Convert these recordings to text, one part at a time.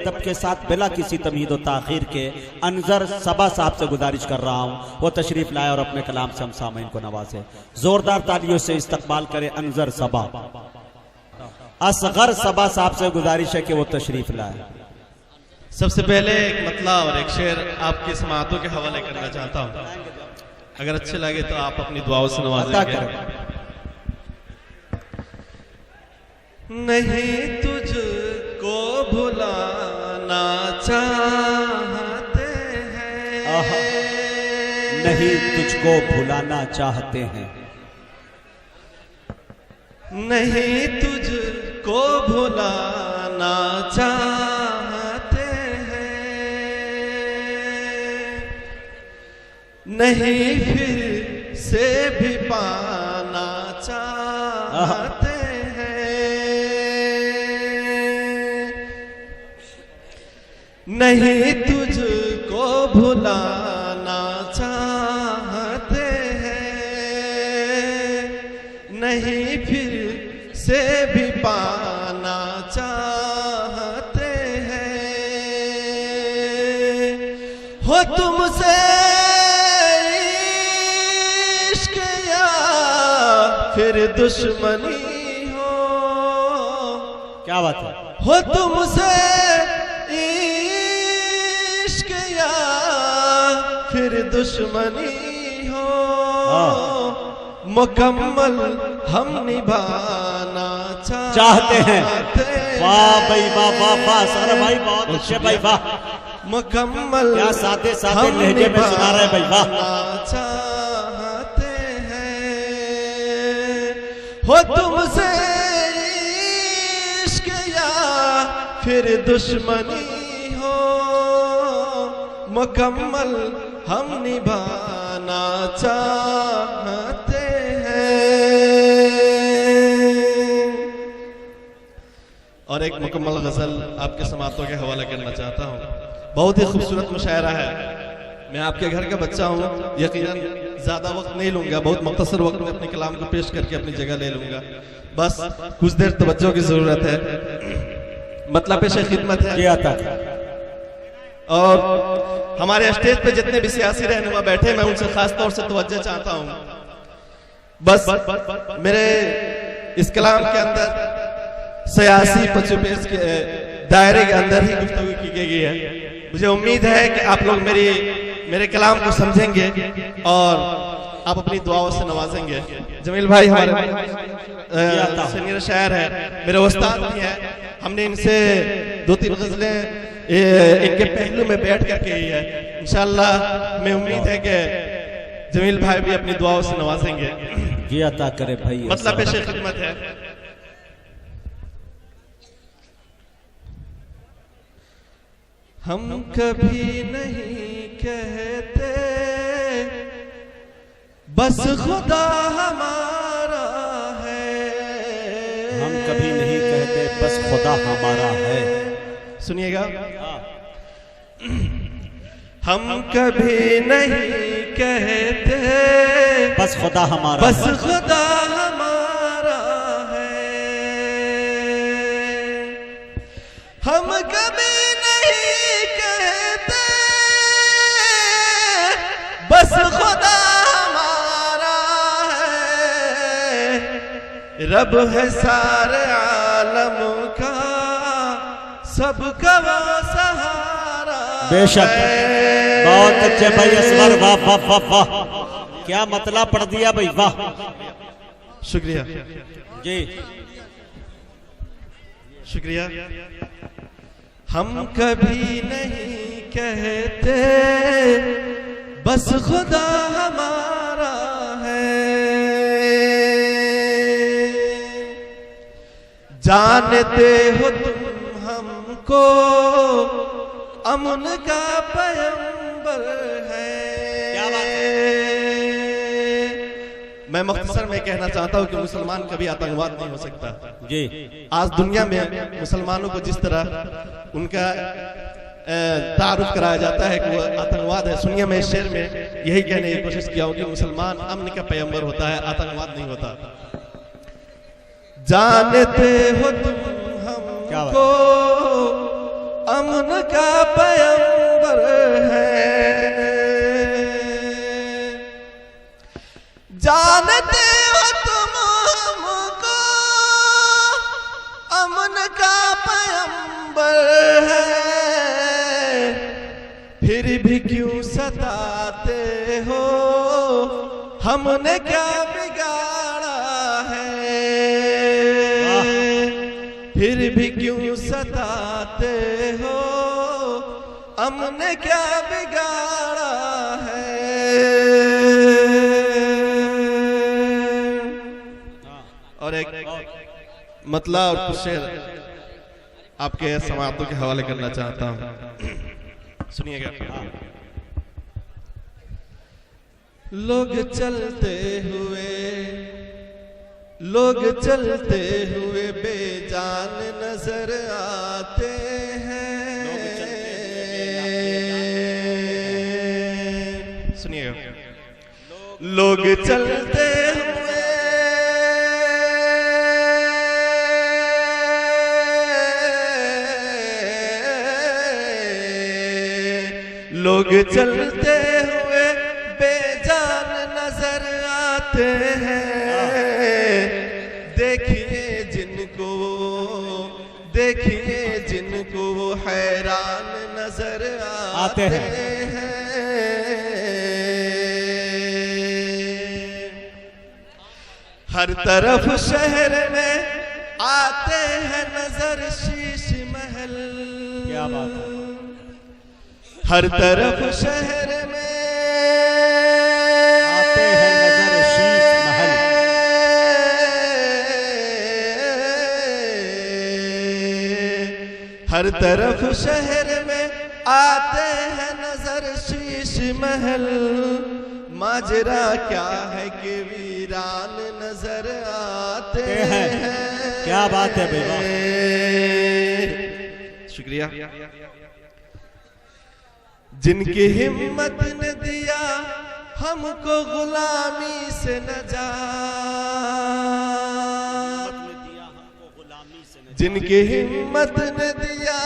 अदब के साथ बिला किसी तमीद व ताखीर के अनजर सबा साहब से गुजारिश कर रहा हूँ वो तशरीफ लाए और अपने कलाम से हम सामईन को नवाजे। जोरदार तालियों से इस्तकबाल करे अनजर सबा। असगर सबा साहब से गुजारिश है कि वो तशरीफ लाए। सबसे पहले एक मतला और एक शेर आपकी समातों के हवाले करना चाहता हूँ, अगर अच्छे लगे तो आप अपनी दुआओं से नवाजेंगे। नहीं तुझको भुलाना चाहते हैं, नहीं तुझको भुलाना चाहते हैं, नहीं तुझको भुलाना चाहते हैं, नहीं फिर से भी पाना चाहते हैं, नहीं तुझको भुलाना चाहते हैं, नहीं फिर से भी पाना चाहते हैं। हो तुमसे इश्क या फिर दुश्मनी हो, क्या बात है, हो तुमसे इश्क या फिर दुश्मनी हो, मुकम्मल हम निभाना चाहते हैं। वाह भाई वाह वाह वाह सारा भाई, बहुत अच्छे भाई वाह, मुकम्मल क्या सादे सादे लहजे में सुना रहे भाई वाह। चाहते हैं, हो तुमसे इश्क या फिर दुश्मनी हो, मुकम्मल हम निभाना चाहते हैं। और एक मुकम्मल गजल आपके समातों के हवाले करना चाहता हूँ। बहुत ही खूबसूरत मुशायरा है। मैं आपके घर का बच्चा हूँ, यकीनन ज्यादा वक्त नहीं लूंगा, बहुत मुख्तसर वक्त में अपने कलाम को पेश करके अपनी जगह ले लूंगा। बस कुछ देर तवज्जो की जरूरत है, मतलब पेश खिदमत है। और हमारे स्टेज पे जितने भी सियासी रहनुमा बैठे, मैं उनसे खास तौर से तवज्जो चाहता हूँ। बस मेरे इस कलाम के अंदर सियासी पचपेश के दायरे के अंदर ही गुफ्तगू की गई है। मुझे उम्मीद है कि आप लोग मेरे कलाम को समझेंगे और आप अपनी दुआओं से नवाजेंगे। जमील भाई हमारे सीनियर शायर है, मेरे उस्ताद भी हैं। हमने इनसे 2-3 गजलें इनके पहलू में बैठ करके ही है। इंशाअल्लाह मैं उम्मीद है कि जमील भाई भी अपनी दुआओं से नवाजेंगे। जी अता करे भाई। मतलब पेश खिदमत है। हम कभी नहीं कहते बस खुदा हमारा है, हम कभी नहीं कहते बस खुदा हमारा है। सुनिएगा, हम कभी नहीं कहते बस खुदा हमारा, बस खुदा हमारा है, हम कभी नहीं कहते बस खुदा हमारा है, रब है सारे आलम का, सबका वो सहारा। बेशक, बहुत अच्छे भाई असवर, वाह वाह वाह वाह, क्या मतलब पढ़ दिया भाई वाह। शुक्रिया जी, शुक्रिया। हम कभी नहीं कहते बस खुदा हमारा है, जानते हो तुम हमको अमन का पैगंबर है। क्या बात है? मैं मुख्तसर में कहना चाहता हूँ कि मुसलमान कभी आतंकवाद नहीं हो सकता जी। आज दुनिया में मुसलमानों को जिस तरह उनका तारुफ कराया जाता है कि वो आतंकवाद है, सुनिए मैं इस शेर में यही कहने की कोशिश किया हूँ कि मुसलमान अमन का पैगंबर होता है, आतंकवाद नहीं होता। जानते हो तुम हमको अमन का पैगंबर है। जानते हो तुम हमको अमन का पैगंबर है, फिर भी क्यों सताते हो, हमने क्या बिगाड़ा है। फिर भी क्यों सताते हो, हमने क्या बिगाड़ा है। और एक मतला और कुछ शेर आपके समातों के हवाले करना चाहता हूं, सुनिएगा। लोग चलते हुए बेजान नजर आते हैं। सुनिएगा। लोग चलते हुए बेजान नजर आते हैं। देखिए जिनको वो हैरान नजर आते हैं। हर तरफ शहर में आते हैं नजर शीश महल। क्या बात है। हर तरफ शहर में आते हैं नजर शीश महल। हर तरफ शहर में आते हैं नजर शीश महल। माजरा क्या है कि वीरान नजर आते हैं। क्या बात है बेवा। शुक्रिया। जिनकी हिम्मत ने दिया हमको गुलामी से नजात, जिनकी हिम्मत ने दिया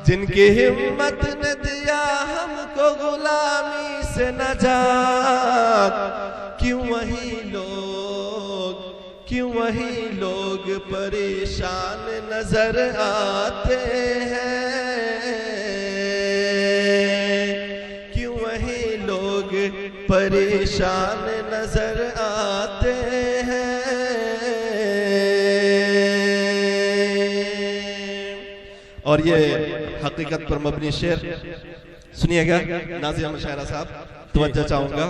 जिनकी हिम्मत ने दिया हमको गुलामी से नजात। क्यों वही लोग परेशान नजर आते हैं। क्यों वही लोग परेशान नजर आते हैं। और ये हकीकत पर मबनी शेर सुनिएगा। नाज़िम मुशायरा साहब तवज्जो चाहूंगा।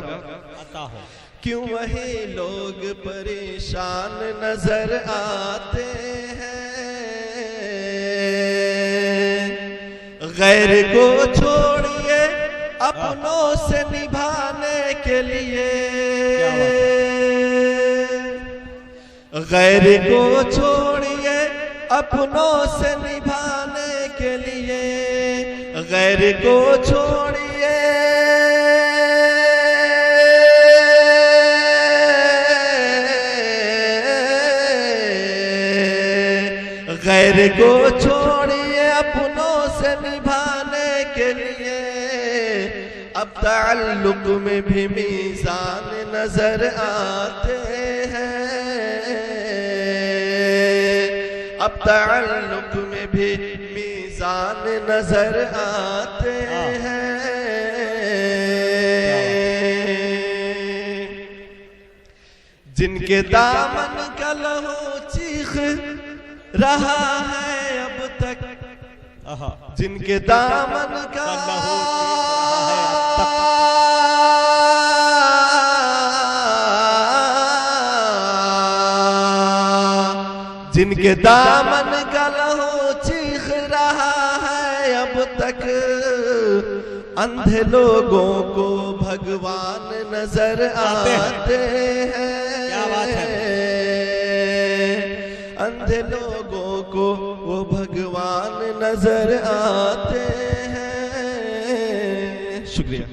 क्यों वही लोग परेशान नजर आते हैं। गैर को छोड़िए अपनों से निभाने के लिए। गैर को छोड़िए अपनों से निभाने के लिए। गैर को छोड़िए गैर को छोड़िए अपनों से निभाने के लिए। अब ताल्लुक में भी मीज़ान नजर आते हैं। अब ताल्लुक में भी मीज़ान नजर आते हैं। जिनके दामन का लहू चीख रहा है अब तक, जिनके दामन का जिनके दामन का लहू चीख रहा है अब तक। अंधे लोगों को भगवान नजर आते हैं। क्या बात है। अंधे लोगों को वो भगवान नजर आते हैं। शुक्रिया।